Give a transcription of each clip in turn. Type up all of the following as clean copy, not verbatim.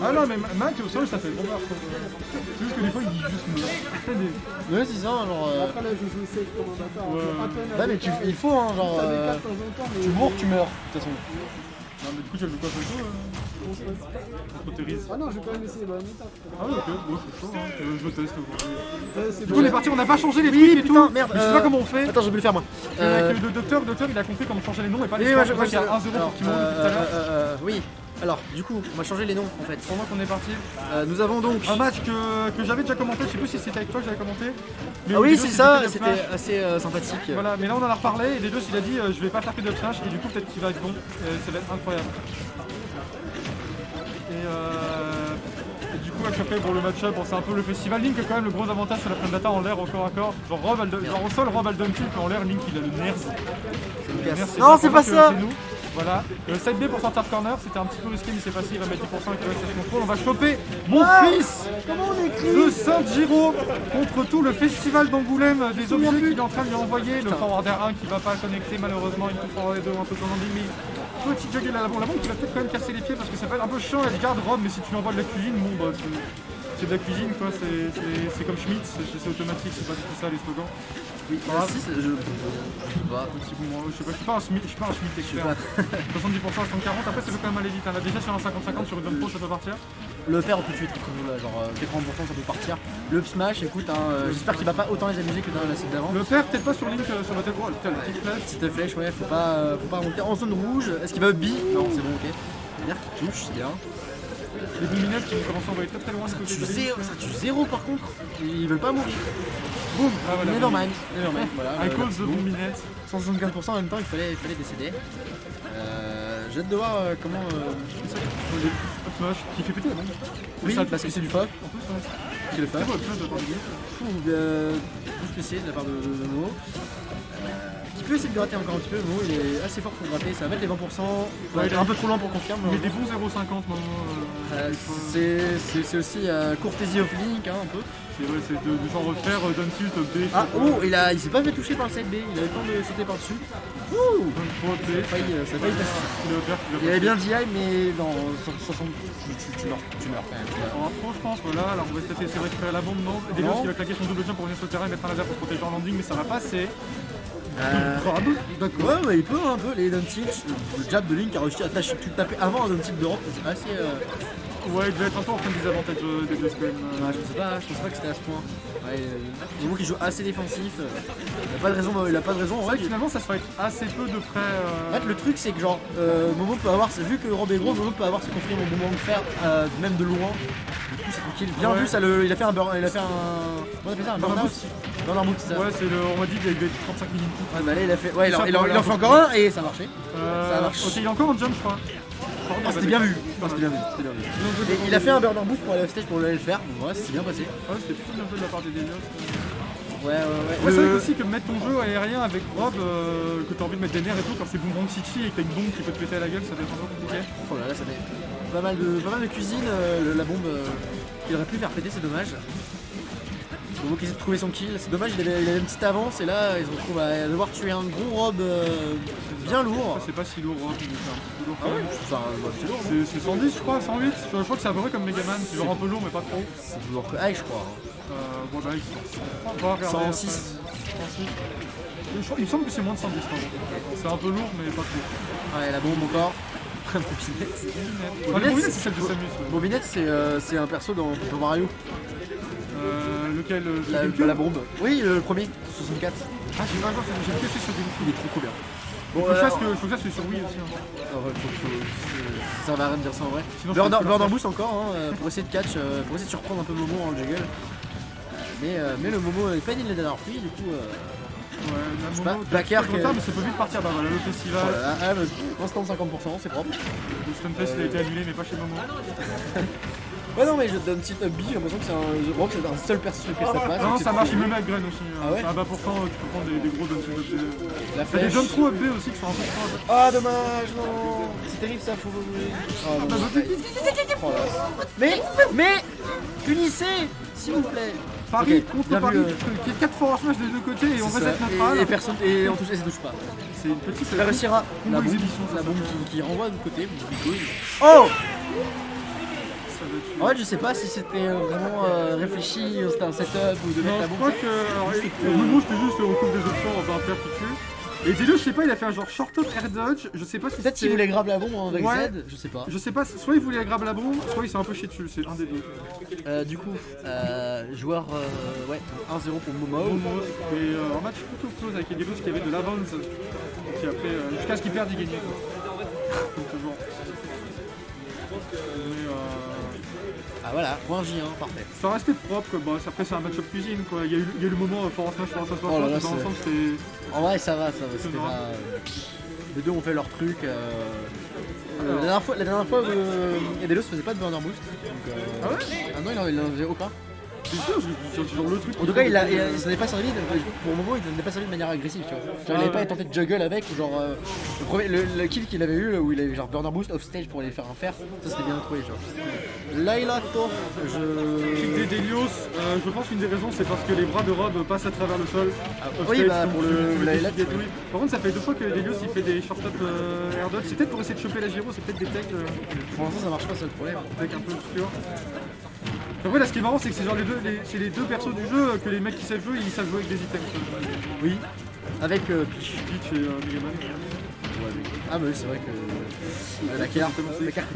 Ah non, mais Mac au sol, ça fait trop peur. C'est juste que des fois, il dit juste me. Ouais, c'est ça, genre. Après là, je joue safe comme un bâtard. Ouais, mais il faut, hein, genre. Tu mours, tu meurs, de toute façon. Non, mais du coup, tu as le quoi photo contre Thérèse. Ah non, je vais quand même essayer Bayonetta. Ah ouais, ok, bon, c'est chaud, hein. Je le teste aujourd'hui. Du Du coup, on est parti, on n'a pas changé les Oui, trucs et putain, tout. merde. Je sais pas comment on fait. Attends, j'ai oublié de le faire moi. Avec le docteur, il a compris comment changer les noms et pas les scores. Il y a 1-0 pour Timon depuis tout à l'heure. Oui. Alors, du coup, on va changer les noms en fait. Pendant qu'on est parti. Nous avons donc. Un match que j'avais déjà commenté, je sais plus si c'était avec toi que j'avais commenté. Mais Ah oui, c'est ça, c'était c'était assez sympathique. Voilà, mais là on en a reparlé et Dedos il a dit je vais pas faire que de Smash et du coup peut-être qu'il va être bon, ça va être incroyable. Et du coup après pour le match-up, bon, c'est un peu le festival. Link a quand même le gros avantage sur la frame data en l'air au corps à corps. Genre, genre au sol Rob a le dump tilt, mais en l'air Link il a le nerf. Non, c'est pas ça. Voilà, side B pour sortir de corner, c'était un petit peu risqué mais c'est facile, il va mettre 10% avec le stage control. On va choper mon fils de Saint-Giro contre tout le festival d'Angoulême des objets qu'il est en train de lui envoyer. Le forwarder 1 qui va pas connecter malheureusement, il peut forwarder 2 un peu comme on dit, mais petit juggle à la bombe qui va peut-être quand même casser les pieds parce que ça va être un peu chiant, elle garde Rob, mais si tu lui envoies de la cuisine, bon bah c'est de la cuisine quoi, c'est comme Schmitt, c'est automatique, c'est pas du tout ça les slogans. Oui, si, je suis pas un Schmitt expert. 70% à 140, après ça peut quand même aller vite. Là déjà sur un 50-50 sur une zone pro ça peut partir. Le père tout de suite, genre 80% ça peut partir. Le smash, écoute, j'espère qu'il va pas autant les amuser que dans la scène d'avant. Le père peut-être pas sur Link sur la tête droite, la petite flèche. Petite flèche, ouais, faut pas remonter en zone rouge. Est-ce qu'il va up B? Non, c'est bon, ok. Bien qu'il touche, c'est bien. Les bouminettes qui vont commencer à envoyer très loin de côté. Ça tue 0 par contre, ils veulent pas mourir. Boum, ah, voilà, Nevermind, voilà. I call the bouminette. 175% en même temps, il fallait décéder. J'ai hâte de voir comment. Smash qui fait péter la bombe. Oui, parce que c'est du fuck. En plus, ouais. Qui le fait. C'est quoi le flash de la part du Plus spécial de la part de Mo. Qui peut essayer de gratter encore un petit peu. Mo il est assez fort pour gratter, ça va mettre les 20%. Ouais, il est un peu trop loin pour confirmer. Il met des bons 0,50 maintenant. C'est aussi courtesy of Link un peu. C'est de genre refaire down tilt B. Ah oh, il s'est pas fait toucher par le side B, il avait le temps de sauter par dessus. Ouh, ça a failli passer. Il avait bien le DI mais dans 60 tu meurs quand même. En pro je pense, voilà, alors on va peut-être essayer de récupérer la bombe, non. Delios qui va claquer son double jump pour venir sur le terrain et mettre un laser pour protéger en landing mais ça va passer. D'accord. Ouais, mais il peut un peu les down tilts. Le jab de Link a réussi à taper avant un down tilt d'Europe, c'est assez. Ouais, il devait être un peu en train de désavantage des deux quand même. Ouais, je pense pas que c'était à ce point. Ouais, je vois qu'il joue assez défensif. Il a pas de raison. C'est vrai que finalement ça se fait assez peu de près. En fait, le truc c'est que genre Momo peut avoir, vu que Rob est gros, Momo peut avoir ses confirmes au moment de faire, même de loin. Du coup c'est tranquille. Bien vu, il a fait un burn, on a fait ça, un burn out. Burn out, c'est ça. Ouais, on m'a dit qu'il avait 35 minutes. Ouais, bah là il a fait, ouais, il en fait encore un et ça a marché. Ça marche. Ok, il y a encore un jump je crois. C'était bien vu. Et il a fait un burner boost pour aller au stage pour aller le faire. Ouais, c'est bien passé. Ouais, c'était plutôt bien fait de la part des Delios. Ouais. C'est vrai aussi que mettre ton jeu aérien avec Rob, que t'as envie de mettre des nerfs et tout, quand c'est Boomerang City et que t'as une bombe qui peut te péter à la gueule, ça va être un peu compliqué. Oh là là, ça fait pas mal de cuisine. La bombe, il aurait pu faire péter, c'est dommage. Bobo qui essaie de trouver son kill, c'est dommage, il avait une petite avance et là il se retrouve à devoir tuer un gros Rob bien lourd. C'est pas si lourd Rob, mais c'est un petit peu lourd. Ah ouais, c'est lourd. C'est 110 je crois, 108. Je crois que c'est à peu près comme Megaman, c'est genre un peu lourd mais pas trop. C'est plus lourd que Ike je crois. Bon bah Ike, 106. Il me semble que c'est moins de 110 c'est un peu lourd mais pas trop. Ouais, la bombe encore. Bobinette c'est celle de Samus. Bobinette c'est un perso dans Super Mario. Lequel la bombe. Oui, le premier, 64. Ah, j'ai pas encore, j'ai que fait sur GameCube. Il est trop bien. Bon, faut que ça soit sur Wii aussi. Ça va rien de dire ça en vrai. Burner Boost encore, pour essayer de catch, pour essayer de surprendre un peu Momo en juggle. Mais le Momo est pas dit de la dernière pluie, du coup. Ouais, Backer mais ça peut vite partir dans le festival. Instant 50%, c'est propre. Le Stunfest il a été annulé, mais pas chez Momo. Ouais non mais je donne petit up B, j'ai l'impression que c'est un seul perso sur lequel ça passe. Non ça marche, il me met avec Grain aussi. Ah ouais, c'est un bas pourtant, tu peux prendre des gros dumps up B. T'as des jump trop up B aussi qui sont un peu trop. Ah dommage, non. C'est terrible ça, faut mais punissez, s'il vous plaît. Paris contre Paris, 4 forward smash des deux côtés et on reset notre et personne et on touche, elle se touche pas. C'est une petite Il réussira la bombe exhibition, qui renvoie de l'autre côté. Oh En fait, je sais pas si c'était vraiment réfléchi, c'était un setup ou de mettre Non, la je bombe. crois que. Alors, Momo, c'était juste on coupe des options, on va un faire qui tue. Et Delios, je sais pas, il a fait un genre short up air dodge, je sais pas si Peut-être qu'il voulait grab la bombe avec Ouais. Z, je sais pas. Je sais pas, soit il voulait grab la bombe, soit il s'est un peu chié dessus, c'est un des deux. Du coup, joueur ouais, 1-0 pour Momo. Momo, et un match plutôt close avec Delios qui avait de l'avance. Qui après, jusqu'à ce qu'il perde, il gagnait quoi. Comme toujours. Mais Ah voilà, point J1, parfait. ça restait propre quoi, bon, après c'est un match-up cuisine quoi, il y a eu le moment Force Smash, Oh là là, dans c'est- l'ensemble c'était... En vrai, ça va, c'était marrant. pas. Les deux ont fait leur truc. Alors. La dernière fois, Edelos faisait pas de burner boost. Donc, Ah ouais ah non, il en faisait aucun. C'est sûr, c'est genre le truc... En tout cas, il s'en est pas servi, pour le moment, il n'en est pas servi de manière agressive, tu vois. Genre, il avait pas tenté de juggle avec, ou genre, le kill qu'il avait eu, où il avait genre burner boost off stage pour aller faire un fer, ça c'était bien trouvé, genre. Laylato, Kick des Delios, je pense qu'une des raisons c'est parce que les bras de Rob passent à travers le sol. oui, bah, pour le Laylat, Laylat. Par contre ça fait 2 fois que Delios il fait des short-up air dodge, c'est peut-être pour essayer de choper la gyro, c'est peut-être des techs pour l'instant ça marche pas, c'est le problème. un peu obscurs. Après là ce qui est marrant c'est que c'est genre c'est les deux persos du jeu que les mecs qui savent jouer, ils savent jouer avec des items. Oui, avec Peach. Peach et Megaman. Ah bah oui, c'est vrai que la carte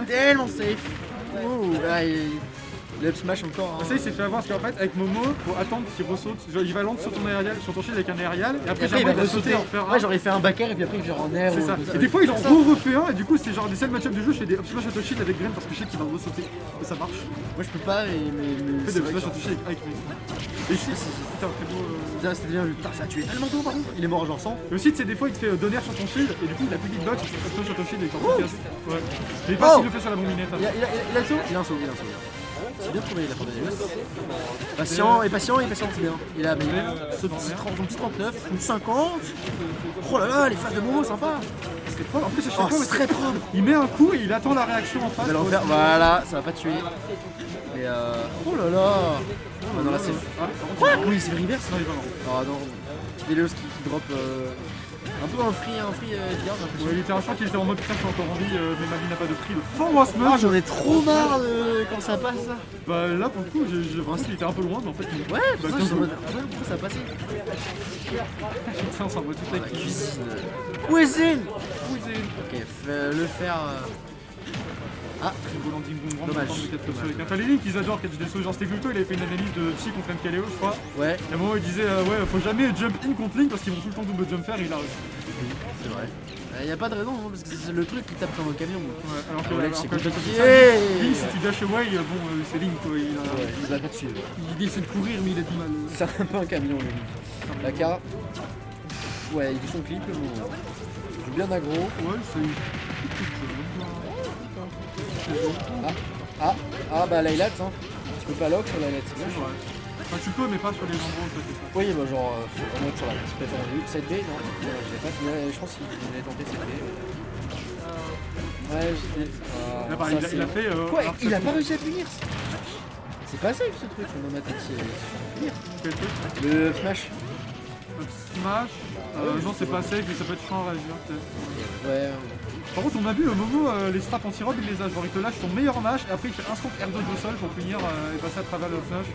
est tellement safe. Ouh, là, le up smash encore. Hein. Ça il s'est fait avoir parce qu'en fait avec Momo, faut attendre qu'il ressaute, genre il va lente sur ton aérial, sur ton shield avec un aérial, et après Et après, il va ressauter. sauter en faire un. Ouais, genre il fait un back air et puis après il fait en air. C'est ou ça. comme Et des fois il en ça. refait un et du coup c'est genre des seuls match-up du jeu, je fais des up smash auto shield avec Gren parce que je sais qu'il va ressauter. Et ça marche. Moi je peux pas, mais Je fais c'est des up vrai smash auto shield avec Gren. Et ici, putain, très beau. que c'était bien vu. Putain, ça a tué tellement tôt par contre. Il est mort genre 100. Et aussi, tu sais, des fois il te fait donner sur ton shield et du coup il a plus d'hitbox, il fait up smash auto shield et il t'en casse. Ouais. Mais pas s'il le fait sur la bombinette. Il a le saut. Il a un saut, C'est bien trouvé, il a trouvé. Patient, c'est bien. Il a ce petit 39, ou 50. Oh là là, les phases de Momo, sympa. C'est propre. En plus, à chaque Oh, fois, c'est très propre. il met un coup et il attend la réaction en face. Il va l'en pour faire. aussi- Voilà, ça va pas tuer. Et oh là là. Ah non, là c'est. Ah, Quoi? Oui, c'est reverse. non, il va non. Ah non. Delios qui drop un peu un free Edgar, j'ai l'impression. Ouais, il était un choc, il était en mode putain, je suis encore en vie, mais ma vie n'a pas de prix. Le fond-moi ce Ah, match. j'en ai trop marre de quand ça passe ça. Bah là pour le coup, j'ai vraiment qu'il était un peu loin, mais en fait, il Ouais, bah, pour ça, 15 j'étais en mode. Ouais, pourquoi ça a passé? Putain, on s'en va toute la La cuisine. cuisine. Cuisine. Ok, le faire. Ah, Triple landing boom grand, Dommage. on parle de 4 avec un Falling qu'ils adorent catch des sauts. Genre c'était Gluto, il avait fait une analyse de Psy contre MKLeo, je crois. ouais, Et à un moment il disait ouais, faut jamais jump in contre Link parce qu'ils vont tout le temps double jump faire et il a réussi. c'est vrai. Y a pas de raison, hein, parce que c'est le truc qui tape comme un camion. Ouais, alors que Ah ouais, alors c'est que- compliqué. Link, si tu dash away, bon, c'est Link quoi. Ouais, il va pas dessus. Il essaie de courir, mais il a du mal. C'est un peu un camion, lui. La carte. Ouais, il fait son clip, mais bon. Il joue bien aggro. Ouais, c'est. Ah, bah Laylat, hein. Tu peux pas lock sur Laylat, c'est C'est bien. vrai. Enfin, tu peux, mais pas sur les endroits où ça fait ça. Oui, bah genre, faut vraiment être sur la tu préfères une 7B, non je l'ai pas, mais je pense qu'il allait tenter 7B. Ouais, j'ai dit. Là, pareil, il a fait. Quoi, alors que il ça a fait- pas réussi à punir. C'est pas safe ce truc, dans ma tête, c'est pire. Quel truc Le smash. Up Smash. Non, c'est pas safe, mais ça peut être chiant à réagir peut-être. Ouais, Par contre, on a vu Momo, les straps anti-rob, il les a. Genre, il te lâche son meilleur mash et après il fait instant air dodge au sol pour punir et passer à travers le smash.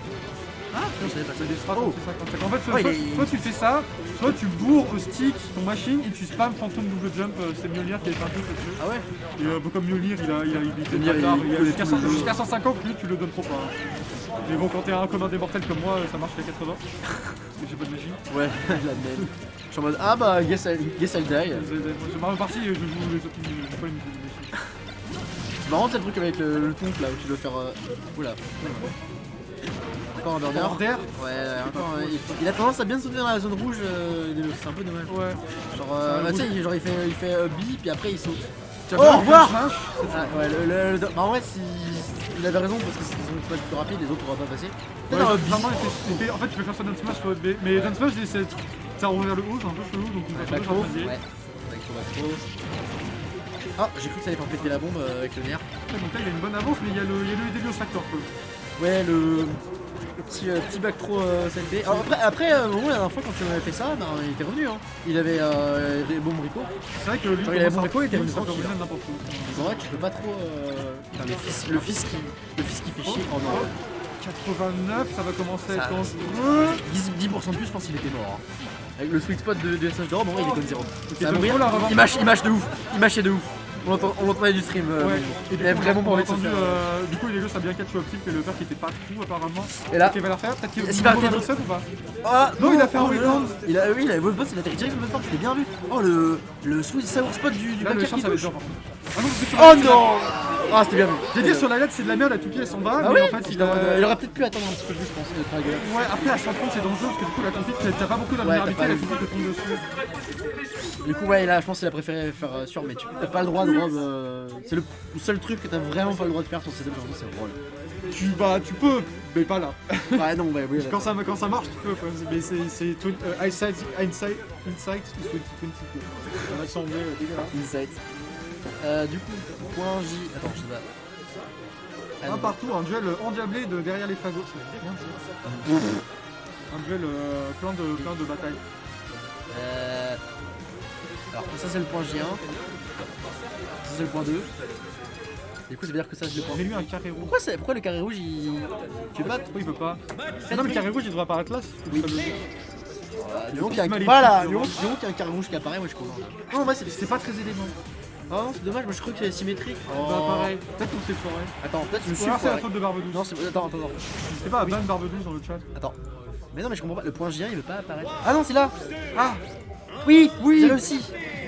ah, je savais pas ça. C'est des straps Oh. anti-50. En fait, Oh, il soit, est- soit tu fais ça, soit tu bourres au stick ton machine et tu spam Phantom double jump. C'est Mjolnir qui a fait un peu là-dessus. Ah ouais. Et comme Mjolnir, il était Mjolnir, bâtard, il il a connaît jusqu'à tout le jeu. jusqu'à 150, lui tu le donnes trop pas. Hein. Mais bon, quand t'es un commun des mortels comme moi, ça marche à 80. Parce que j'ai pas de magie. Ouais, la même. Je suis en mode, ah bah, guess I'll die. J'ai ma partie et je joue les autres j'ai pas les magie. C'est marrant, c'est le truc avec le tonk là où tu dois faire. Oula. Encore un burner. Border. Ouais, encore. Il a tendance à bien sauter dans la zone rouge, c'est un peu dommage. Ouais. Genre, bah, tu sais, il fait B, puis après il saute. Tu as Oh, vu au le revoir. smash Ah, ouais, bah, en vrai, il avait raison parce que c'est une smash plus rapide, les autres pourraient pas passer. Ouais, Non, vraiment, en fait, tu peux faire ça dans smash soit B. Mais dans smash, ça roule vers le haut, c'est un peu chelou, donc on va Back faire throw, ça. ouais. Back throw. Ah, j'ai cru que ça allait faire péter la bombe avec le nerf. Donc là, il a une bonne avance, mais il y a le Delios Factor quoi. Ouais, petit back throw CLB. Alors après au moment la dernière fois quand tu avais fait ça, ben, il était revenu. Hein. Il avait des bons bricots. C'est vrai que lui, Genre, il avait bon brico, il était ça revenu peut tranquille. revenir n'importe où. C'est vrai que tu peux pas trop. Enfin, le fils qui fait chier. Oh non. 89, ça va commencer à Ça- être dangereux. 10% de plus, je pense qu'il était mort. Hein. Avec le sweet spot de SH d'or, bon, il est comme 0. Ça va donc, mourir. faut la revanche. Il mâche de ouf. Il mâchait de ouf. On l'entendait du stream. Ouais. Et Il avait vraiment pas envie de se entendu, faire. du coup, il est juste à bien catch optique et le père qui était pas fou apparemment. Et là- il va la faire. Peut-être qu'il Est-ce qu'il va arrêter de- mix up ou pas? Ah Non, il a fait un oh là là. rebound. Il a Wolf Boss, il a atterri direct sur le boss, c'était bien vu. Oh le sweet sour spot du Là, le backer champ, qui ça va être touche. dur par contre. Ah non, c'est sur Oh la ligne, non. Ah c'était bien vu. J'ai dit sur la lettre c'est de la merde, la toupie elle s'en va, Ah mais oui, en fait il aurait peut-être pu attendre un petit peu plus, je pense, le Trigger. Ouais, après à 130 c'est dangereux parce que du coup la toupie t'as pas beaucoup Ouais, d'invulnérabilité, t'as pas la toupie te tombe dessus. Du coup, ouais, là, je pense qu'il a préféré faire sûr, mais tu t'as pas le droit de rob. C'est le seul truc que t'as vraiment pas le droit de faire sur ces setup, c'est roll. Tu peux, mais pas là. Ouais, non, ouais, oui. Quand ça marche, tu peux quoi. Mais c'est Insight 2020 quoi. Ça va sembler dégueulasse. Insight. Du coup, point J. Attends, je sais pas. Un partout, un duel endiablé de derrière les fagots. Ça veut rien dire. Un duel plein de batailles. Alors, ça, c'est le point J1. Ça, c'est le point 2. Du coup, ça veut dire que ça, c'est le point. Mais lui un carré rouge. Pourquoi le carré rouge il. Tu peux pas. Pourquoi il peut pas? Non mais le carré rouge il devrait apparaître là. Oui. Du moment qu'il y a un Maléfique, voilà, genre. du moment qu'il y a un carré rouge qui apparaît, moi je comprends. Non, moi c'est. C'est pas très élément. Oh non, c'est dommage, moi je crois que c'est symétrique. Oh. Bah pareil. Peut-être qu'on s'est foiré. Attends, peut-être je me Ou suis alors c'est la foiré. faute de Barbedouze. Non, c'est. Attends. C'est pas ban Barbedouze dans le chat. Attends. Mais non, mais je comprends pas. Le point J1 il veut pas apparaître. Ah non, c'est là. Ah Oui, Oui. j'ai réussi.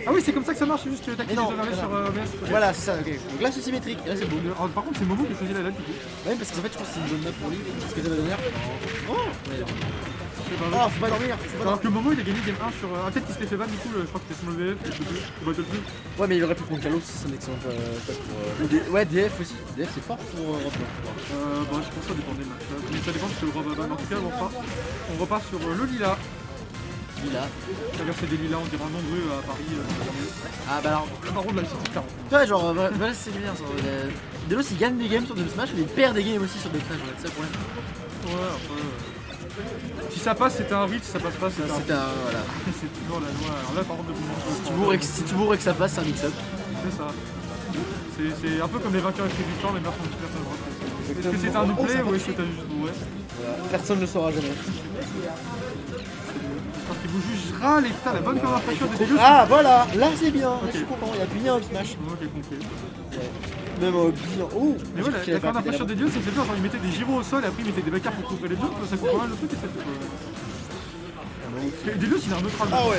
Ah oui c'est comme ça que ça marche, c'est juste que t'as Mais cliqué non, sur voilà. OBS. Voilà, c'est ça, ok. Donc là c'est symétrique, et là c'est beau. Par contre c'est Momo qui a choisi la lettre du coup. Ouais, parce qu'en fait je pense que c'est une bonne note pour lui. Parce que ça va devenir. Oh ouais, non. C'est pas Oh, vrai. faut pas dormir, faut pas Alors dormir. que Momo il a gagné game 1 sur. Ah peut-être qu'il s'était fait ban du coup, je crois que c'était son VF, je sais plus. Ou Battlefield. Ouais, mais il aurait pu prendre Kalos, c'est un excellent shot pour. Ouais, DF aussi. DF c'est fort pour Rob. Bah je pense que ça dépend des matchs. Mais ça dépend si c'est le Rob ban. En tout cas on repart sur le Lila. Lila. T'as versé des lilas, on dirait un nombreux à Paris. Ah bah alors. Le baron de la cité 40. Tu vois, genre, voilà, c'est bien ça. Delos il gagne des games sur Smash, mais il perd des games aussi sur Smash, c'est ça le problème. Ouais, après. Si ça passe, c'était un reach, si ça passe pas, c'était un C'est un. Voilà. C'est toujours la loi. Alors là, par contre, Si tu bourres et que ça passe, c'est un mix-up. c'est ça. C'est un peu comme les vainqueurs avec les victoires, mais personne ne voit. Est-ce que c'est un doublé ou est-ce que t'as juste bourré? Voilà. Personne ne le saura jamais. Parce qu'il vous jugera les putain, la bonne conversation des jeux. Ah voilà, là c'est bien, là, je suis content, il a puni un Smash. Ok, compris. Même bien. Oh Mais voilà, la fin d'impression des dieux, c'est que c'est bien, genre ils mettaient des gyros au sol et après ils mettaient des backers pour couvrir les dieux, ça couvre pas mal le truc et c'est tout. Des dieux, il a un neutral. Ah ouais,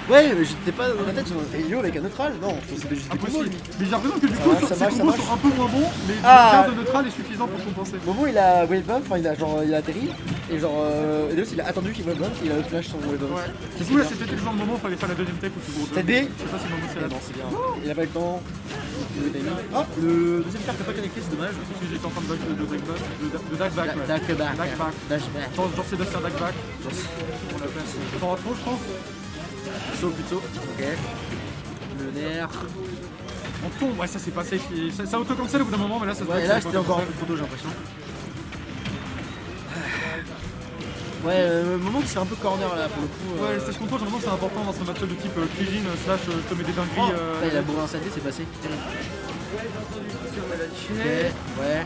ouais, mais j'étais pas dans ma tête, j'ai Elio avec un neutral. Non, c'était juste des Impossible. combos. Mais j'ai l'impression que du Ça coup, marche, ça ces marche, ça combos marche. sont un peu moins bons, mais le Ah. quart de neutral est suffisant pour compenser. Momo il a wave bump, enfin il a atterri, et genre Elios il a attendu qu'il wave bump, il a up flash son wave bump. Ouais. C'est Du coup, là, bien. c'était le genre de moment où il fallait faire la deuxième tech ou tu gros. T'as D. Je sais pas si Momo c'est Ah là. non, c'est bien. Il a pas eu le temps. Ah, le deuxième carte n'a pas connecté, c'est dommage. Si j'étais en train de dash back, ouais. Dash back. Dash back. Dash back. Genre Sébastien dash back. On l'appelle. T'en as trop, je pense. Saut plutôt. Ok. Le nerf. On tombe, ouais, ça c'est passé. Ça auto-cancel au bout d'un moment, mais là ça se Ouais, et là c'était encore un peu trop tôt, j'ai l'impression. Ouais, le moment qui se fait un peu corner là pour le coup. Ouais, le stage control, généralement c'est important dans ce match de type cuisine, slash je te mets des dingueries. Là, il a bourré un saleté, c'est passé. Ok, ouais.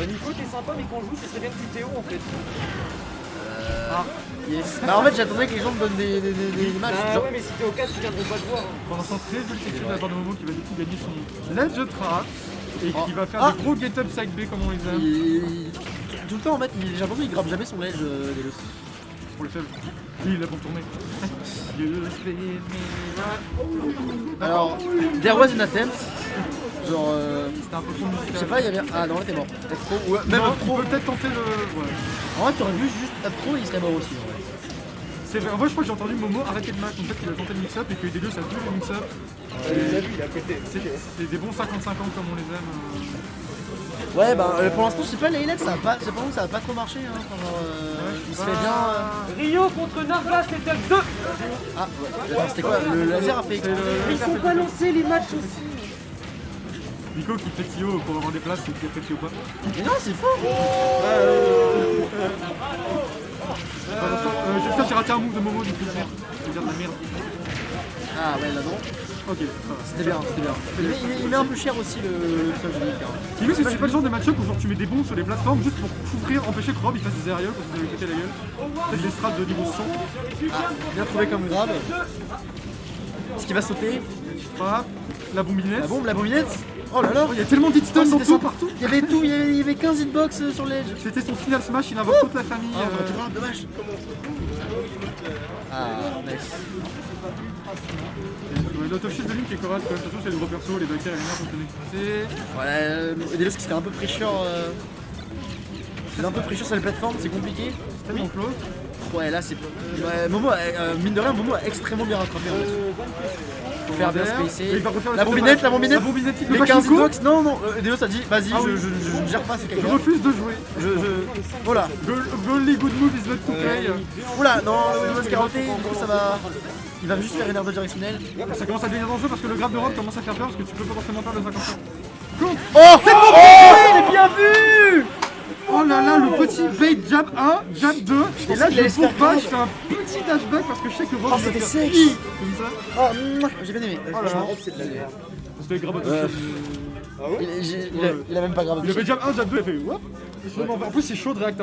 Nico, t'es sympa, mais quand on joue, ce serait bien que tu Théo en fait. Yes. Bah en fait j'attendais que les gens me donnent des matchs. Ah genre- ouais, mais si t'es au cas, tu viendrais pas te voir. Pour l'instant, très joli quelque chose de la part de Momo qui va du coup gagner son Ledge Trap et qui va faire Ah. des gros get-up side B comme on les aime. Tout le temps en fait, j'ai l'impression qu'il grappe jamais son ledge Delos. Pour les faibles. Lui, il l'a contourné. Alors, there was an attempt. Genre, C'était un peu trop musical. je sais pas, il y avait. Ah non, là t'es mort. F3, ouais, même Non, F3. tu peux peut-être tenter le. Ouais. En vrai, t'aurais vu juste F3, il serait mort aussi. En vrai. C'est vrai, en vrai, je crois que j'ai entendu Momo arrêter le match. En fait, il a tenté le mix-up et que Delios a vu le mix-up. Il a vu, il a pété. C'est des bons 50-50 comme on les aime. Ouais, bah pour l'instant, je sais pas, les highlights, ça a pas, c'est pas ça a pas trop marché. Hein, enfin, genre, il se fait bien. Rio contre Narva, c'est up 2. Ah, ouais. Attends, c'était quoi? Le laser a fait. C'est le- Ils sont pas lancés les matchs aussi. Nico qui fait Tio pour avoir des places et qui a fait Tio pas. Mais non, c'est faux. J'espère que j'ai raté un move de Momo du plaisir. Je veux dire de la merde. Ah ouais, là non. Ok, ça va. C'était bien, c'était bien. Il met un peu cher aussi le sol de Nick. Limite, c'est pas le genre de match-up où genre tu mets des bombes sur les plateformes juste pour souffrir, empêcher que Rob il fasse des aérials parce que vous avez pété la gueule. Peut-être des strats de niveau 100. Ah, bien trouvé comme grab. Ce qui va sauter. Voilà, la bombinette. La bombinette. Oh là là. Il y a tellement d'hitstun dans c'était tout sympa. partout. Il y avait tout, il y avait 15 hitbox sur l'edge. C'était son final smash, il invoque toute la famille. Dommage. Ah, nice. L'autoshield de Link est correct, de toute façon c'est le gros perso, les backers et les nerfs sont connectés. Voilà, Delos qui c'était un peu pressure. C'est un peu pressure sur les plateformes, c'est compliqué. C'est tellement close. Ouais, là c'est. Ouais, Momo, mine de rien, Momo a extrêmement bien rattrapé en fait. Faut faire bien spacé. Il va refaire La bombinette, la bombinette, il les peut 15 Nico. hitbox. Non, non, Delos a dit, vas-y, Ah oui. je ne gère pas ces Je caca. refuse de jouer. Voilà. Only good move is not to play. Oula, non, Delos qui a roté, du coup ça va. Il va juste faire une aire de directionnelle. Ça commence à devenir dangereux parce que le grab de Rob commence à faire peur parce que tu peux pas forcément faire le 50. Compte. Oh, il est bien vu. Oh là là, le petit bait jab 1, jab 2. Et là, qu'il allait je se faire pas, grab. je fais un petit dashback parce que je sais que Rob Oh, il va c'était faire sexy. comme ça. Oh, j'ai bien aimé. Oh là là. Franchement, c'est de la merde. On se fait grab à tout de suite. Il a même pas grave. Il avait jab 1, jab 2, il a fait whoop. En plus, c'est chaud de réacteur.